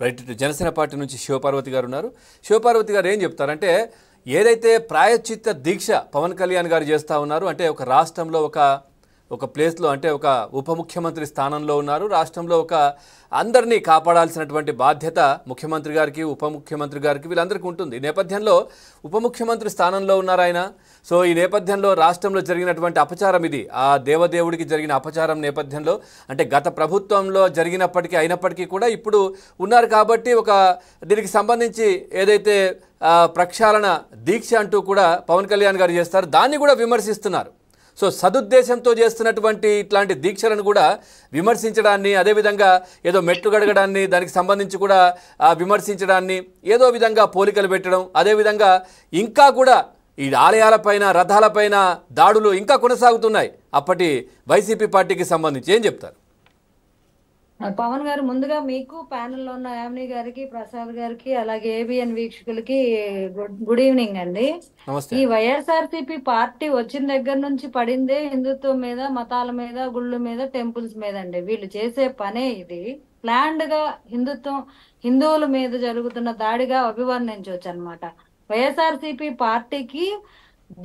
Right. Janasena party నుంచి శివపార్వతి గారు ఉన్నారు. శివపార్వతి గారు ఏం చెప్తారంటే, ఏదైతే ప్రాయశ్చిత్త దీక్ష పవన్ కళ్యాణ్ గారు చేస్తూ ఉన్నారు అంటే, ఒక రాష్ట్రంలో ఒక ప్లేస్లో అంటే ఒక ఉప ముఖ్యమంత్రి స్థానంలో ఉన్నారు. రాష్ట్రంలో అందరినీ కాపాడాల్సినటువంటి బాధ్యత ముఖ్యమంత్రి గారికి, ఉప ముఖ్యమంత్రి గారికి, వీళ్ళందరికీ ఉంటుంది. ఈ నేపథ్యంలో ఉప ముఖ్యమంత్రి స్థానంలో ఉన్నారు ఆయన. సో ఈ నేపథ్యంలో రాష్ట్రంలో జరిగినటువంటి అపచారం ఇది, ఆ దేవదేవుడికి జరిగిన అపచారం నేపథ్యంలో అంటే గత ప్రభుత్వంలో జరిగినప్పటికీ అయినప్పటికీ కూడా ఇప్పుడు ఉన్నారు కాబట్టి దీనికి సంబంధించి ఏదైతే ప్రక్షాళన దీక్ష అంటూ కూడా పవన్ కళ్యాణ్ గారు చేస్తారు, దాన్ని కూడా విమర్శిస్తున్నారు. సో సదుద్దేశంతో చేస్తున్నటువంటి ఇట్లాంటి దీక్షలను కూడా విమర్శించడాన్ని, అదేవిధంగా ఏదో మెట్లు గడగడాన్ని, దానికి సంబంధించి కూడా విమర్శించడాన్ని, ఏదో విధంగా పోలికలు పెట్టడం, అదేవిధంగా ఇంకా కూడా ఈ ఆలయాలపైన, రథాలపైన దాడులు ఇంకా కొనసాగుతున్నాయి అప్పటి వైసీపీ పార్టీకి సంబంధించి. ఏం చెప్తారు? పవన్ గారు, ముందుగా మీకు ప్యానెల్లో ఉన్న యామిని గారికి, ప్రసాద్ గారికి, అలాగే ఏబిఎన్ వీక్షకులకి గుడ్ ఈవినింగ్ అండి. ఈ వైఎస్ఆర్సీపీ పార్టీ వచ్చిన దగ్గర నుంచి పడిందే హిందుత్వం మీద, మతాల మీద, గుళ్ళు మీద, టెంపుల్స్ మీద అండి. వీళ్ళు చేసే పనే ఇది. ప్లాన్డ్ గా హిందువుల మీద జరుగుతున్న దాడిగా అభివర్ణించవచ్చు అనమాట. వైఎస్ఆర్సీపీ పార్టీకి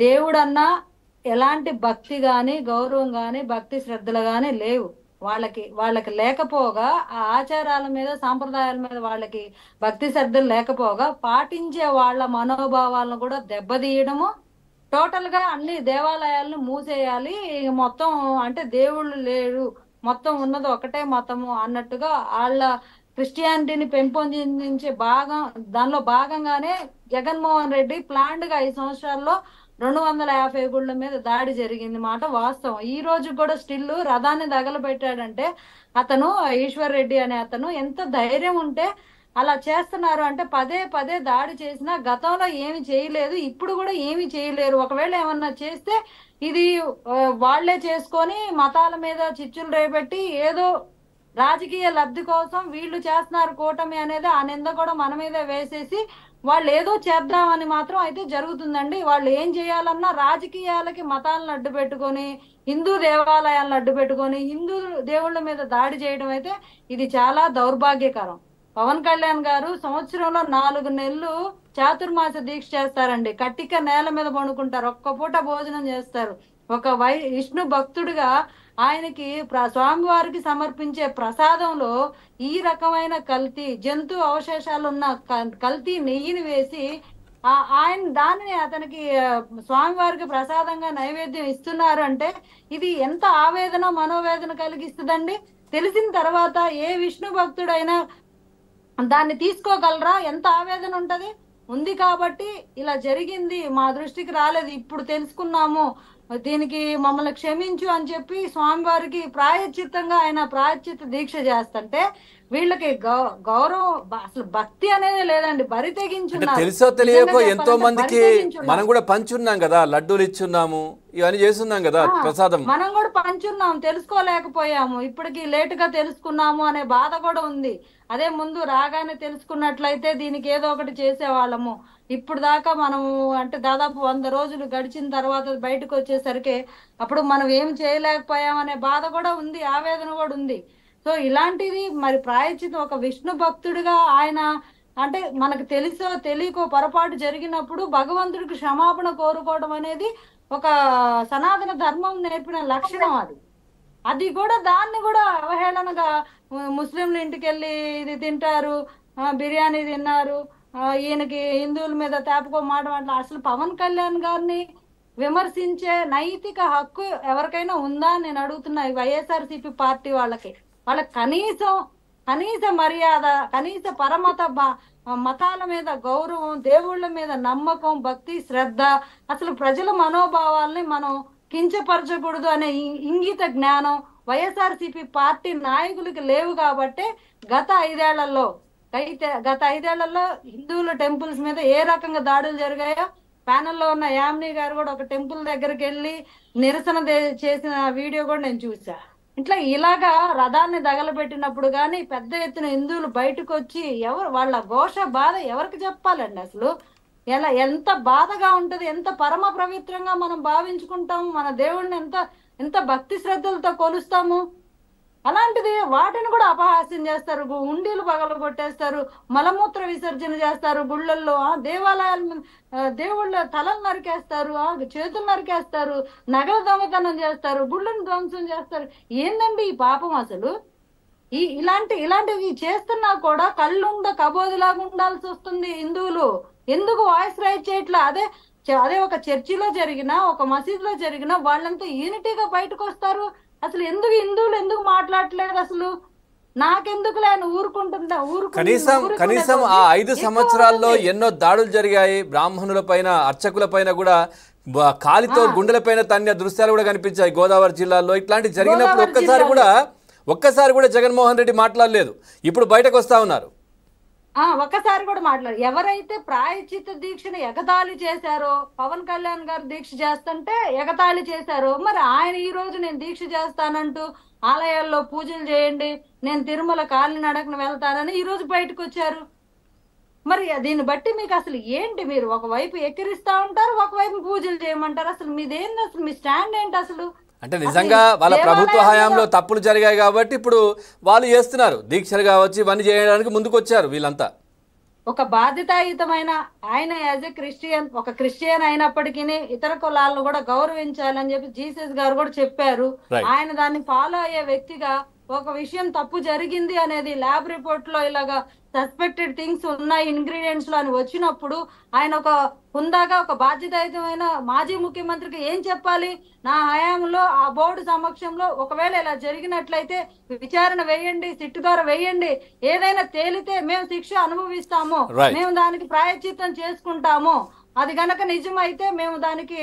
దేవుడన్నా ఎలాంటి భక్తి గాని, గౌరవం గాని, భక్తి శ్రద్ధలు గాని లేవు. వాళ్ళకి లేకపోగా, ఆ ఆచారాల మీద, సాంప్రదాయాల మీద వాళ్ళకి భక్తి శ్రద్ధలు లేకపోగా, పాటించే వాళ్ళ మనోభావాలను కూడా దెబ్బతీయడము, టోటల్ గా అన్ని దేవాలయాలను మూసేయాలి, మొత్తం అంటే దేవుళ్ళు లేరు, మొత్తం ఉన్నది ఒకటే మతము అన్నట్టుగా వాళ్ళ క్రిస్టియానిటీని పెంపొందించే దానిలో భాగంగానే జగన్మోహన్ రెడ్డి ప్లాన్డ్ గా 5 సంవత్సరాల్లో 250 గుళ్ళ మీద దాడి జరిగింది మాట వాస్తవం. ఈ రోజు కూడా స్టిల్ రథాన్ని తగలబెట్టాడంటే అతను, ఈశ్వర్ రెడ్డి అనే అతను, ఎంత ధైర్యం ఉంటే అలా చేస్తున్నారు అంటే, పదే పదే దాడి చేసినా గతంలో ఏమి చేయలేదు, ఇప్పుడు కూడా ఏమి చేయలేరు. ఒకవేళ ఏమన్నా చేస్తే ఇది వాళ్లే చేసుకొని మతాల మీద చిచ్చులు రేపెట్టి ఏదో రాజకీయ లబ్ధి కోసం వీళ్ళు చేస్తున్నారు కూటమి అనేది ఆ నింద కూడా మన మీదే వేసేసి వాళ్ళు ఏదో చేద్దామని మాత్రం అయితే జరుగుతుందండి. వాళ్ళు ఏం చేయాలన్నా రాజకీయాలకి మతాలను అడ్డు పెట్టుకొని, హిందూ దేవాలయాలను అడ్డు పెట్టుకొని, హిందూ దేవుళ్ళ మీద దాడి చేయడం అయితే ఇది చాలా దౌర్భాగ్యకరం. పవన్ కళ్యాణ్ గారు సంవత్సరంలో 4 నెలలు చాతుర్మాస దీక్ష చేస్తారండి. కట్టిక నేల మీద పండుకుంటారు, ఒక్క పూట భోజనం చేస్తారు. ఒక విష్ణు భక్తుడిగా ఆయనకి స్వామివారికి సమర్పించే ప్రసాదంలో ఈ రకమైన కల్తీ, జంతు అవశేషాలు ఉన్న కల్తీ నెయ్యిని వేసి ఆయన దానిని అతనికి స్వామివారికి ప్రసాదంగా నైవేద్యం ఇస్తున్నారు అంటే ఇది ఎంత ఆవేదన, మనోవేదన కలిగిస్తుందండి. తెలిసిన తర్వాత ఏ విష్ణు భక్తుడైనా దాన్ని తీసుకోగలరా? ఎంత ఆవేదన ఉంటది. ఉంది కాబట్టి ఇలా జరిగింది, మా దృష్టికి రాలేదు, ఇప్పుడు తెలుసుకున్నాము, దీనికి మమ్మల్ని క్షమించు అని చెప్పి స్వామివారికి ప్రాయశ్చిత్తంగా ఆయన ప్రాయశ్చిత్త దీక్ష చేస్తుంటే వీళ్ళకి గౌరవం, అసలు భక్తి అనేది లేదండి. బరి తెగించున్నారు. తెలుసో తెలియకో ఎంతో మందికి మనం కూడా పంచున్నాం కదా, లడ్డూలు ఇచ్చున్నాము, ఇవన్నీ చేస్తున్నాం కదా ప్రసాదం, మనం కూడా పంచున్నాం, తెలుసుకోలేకపోయాము, ఇప్పటికి లేటుగా తెలుసుకున్నాము అనే బాధ కూడా ఉంది. అదే ముందు రాగానే తెలుసుకున్నట్లయితే దీనికి ఏదో ఒకటి చేసేవాళ్ళము. ఇప్పుడు దాకా మనము అంటే దాదాపు 100 రోజులు గడిచిన తర్వాత బయటకు వచ్చేసరికి అప్పుడు మనం ఏం చేయలేకపోయామనే బాధ కూడా ఉంది, ఆవేదన కూడా ఉంది. సో ఇలాంటిది మరి ప్రాయశ్చిత్తం, ఒక విష్ణు భక్తుడిగా ఆయన అంటే మనకు తెలుసో తెలియకో పొరపాటు జరిగినప్పుడు భగవంతుడికి క్షమాపణ కోరుకోవడం అనేది ఒక సనాతన ధర్మం నేర్పిన లక్షణం. అది కూడా దాన్ని కూడా అవహేళనగా ముస్లింలు ఇంటికి వెళ్ళి ఇది తింటారు, బిర్యానీ తిన్నారు, ఈయనకి హిందువుల మీద తేపకో మాట అట్లా. అసలు పవన్ కళ్యాణ్ గారిని విమర్శించే నైతిక హక్కు ఎవరికైనా ఉందా అని నేను అడుగుతున్నా. వైఎస్ఆర్సీపీ పార్టీ వాళ్ళకి కనీస మర్యాద, కనీస పరమత మతాల మీద గౌరవం, దేవుళ్ళ మీద నమ్మకం, భక్తి శ్రద్ధ, అసలు ప్రజల మనోభావాల్ని మనం కించపరచకూడదు అనే ఇంగిత జ్ఞానం వైఎస్ఆర్సీపీ పార్టీ నాయకులకి లేవు. కాబట్టి గత 5 ఏళ్లలో హిందువుల టెంపుల్స్ మీద ఏ రకంగా దాడులు జరిగాయో ప్యానెల్లో ఉన్న యామిని గారు కూడా ఒక టెంపుల్ దగ్గరికి వెళ్ళి నిరసన చేసిన వీడియో కూడా నేను చూసా. ఇలాగా రథాన్ని తగలబెట్టినప్పుడు కానీ పెద్ద ఎత్తున హిందువులు బయటకు వచ్చి వాళ్ళ ఘోష బాధ ఎవరికి చెప్పాలండి? అసలు ఎంత బాధగా ఉంటది, ఎంత పరమ పవిత్రంగా మనం భావించుకుంటాము, మన దేవుడిని ఎంత భక్తి శ్రద్ధలతో కొలుస్తాము. అలాంటిది వాటిని కూడా అపహాస్యం చేస్తారు, ఉండీలు పగలు కొట్టేస్తారు, మలమూత్ర విసర్జన చేస్తారు గుళ్ళల్లో, దేవాలయాల దేవుళ్ళ తలలు నరికేస్తారు, చేతులు నరికేస్తారు, నగల దొంగతనం చేస్తారు, గుళ్ళను ధ్వంసం చేస్తారు. ఏందండి ఈ పాపం అసలు? ఇలాంటివి చేస్తున్నా కూడా కళ్ళుండ కబోదిలాగా ఉండాల్సి వస్తుంది హిందువులు. ఎందుకు వాయిస్ రైజ్ చేయట్లా? అదే ఒక చర్చిలో జరిగినా, ఒక మసీదులో జరిగినా వాళ్ళంతా యూనిటీగా బయటకు వస్తారు. అసలు ఎందుకు హిందువులు ఎందుకు మాట్లాడట్లేదు? అసలు నాకెందుకు లేని కనీసం ఆ 5 సంవత్సరాల్లో ఎన్నో దాడులు జరిగాయి. బ్రాహ్మణుల పైన, అర్చకుల పైన కూడా కాలితో గుండెల పైన తన్నే దృశ్యాలు కూడా కనిపించాయి గోదావరి జిల్లాలో. ఇట్లాంటి జరిగినప్పుడు ఒక్కసారి కూడా జగన్మోహన్ రెడ్డి మాట్లాడలేదు. ఇప్పుడు బయటకు వస్తా ఉన్నారు. ఒక్కసారి కూడా మాట్లాడు. ఎవరైతే ప్రాయశ్చిత్త దీక్షను ఎగతాళి చేశారో, పవన్ కళ్యాణ్ గారు దీక్ష చేస్తుంటే ఎగతాళి చేశారో, మరి ఆయన ఈ రోజు నేను దీక్ష చేస్తానంటూ ఆలయాల్లో పూజలు చేయండి, నేను తిరుమల కాలినడకన వెళ్తానని ఈ రోజు బయటకు వచ్చారు. మరి దీన్ని బట్టి మీకు అసలు ఏంటి? మీరు ఒకవైపు ఎక్కిరిస్తా ఉంటారు, ఒకవైపు పూజలు చేయమంటారు. అసలు మీదేంది? అసలు మీ స్టాండ్ ఏంటి అసలు? అంటే నిజంగా వాళ్ళ ప్రభుత్వ హయాంలో తప్పులు జరిగాయి కాబట్టి ఇప్పుడు వాళ్ళు చేస్తున్నారు. దీక్షలు కావచ్చు, ఇవన్నీ చేయడానికి ముందుకు వచ్చారు వీళ్ళంతా. ఒక బాధ్యతాయుతమైన ఆయన యాజ్ ఎ క్రిస్టియన్, ఒక క్రిస్టియన్ అయినప్పటికీ ఇతర కులాలను కూడా గౌరవించాలని చెప్పి జీసస్ గారు కూడా చెప్పారు. ఆయన దాన్ని ఫాలో అయ్యే వ్యక్తిగా ఒక విషయం తప్పు జరిగింది అనేది ల్యాబ్ రిపోర్ట్ లో ఇలాగా సస్పెక్టెడ్ థింగ్స్ ఉన్నాయి ఇంగ్రీడియంట్స్ లో అని వచ్చినప్పుడు ఆయన ఒక హుందాగా, ఒక బాధ్యతాయుతమైన మాజీ ముఖ్యమంత్రికి ఏం చెప్పాలి? నా హయాంలో ఆ బోర్డు సమక్షంలో ఒకవేళ ఇలా జరిగినట్లయితే విచారణ వేయండి, సిట్టు ద్వారా వేయండి, ఏదైనా తేలితే మేము శిక్ష అనుభవిస్తాము, మేము దానికి ప్రాయశ్చిత్తం చేసుకుంటాము, అది గనక నిజమైతే మేము దానికి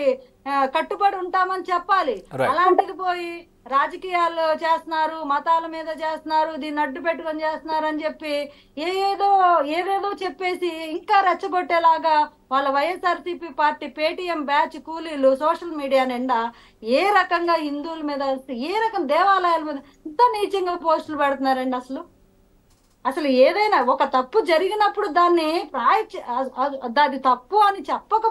కట్టుబడి ఉంటామని చెప్పాలి. అలాంటిది పోయి రాజకీయాలు చేస్తున్నారు, మతాల మీద చేస్తున్నారు, దీన్ని అడ్డు పెట్టుకొని చేస్తున్నారు అని చెప్పి ఏదేదో చెప్పేసి ఇంకా రెచ్చగొట్టేలాగా వాళ్ళ వైఎస్ఆర్సీపీ పార్టీ పేటీఎం బ్యాచ్ కూలీలు సోషల్ మీడియా నిండా ఏ రకంగా హిందువుల మీద, ఏ రకం దేవాలయాల మీద ఇంత నీచంగా పోస్టులు పెడుతున్నారండి. అసలు ఏదైనా ఒక తప్పు జరిగినప్పుడు దాన్ని దాని తప్పు అని చెప్పక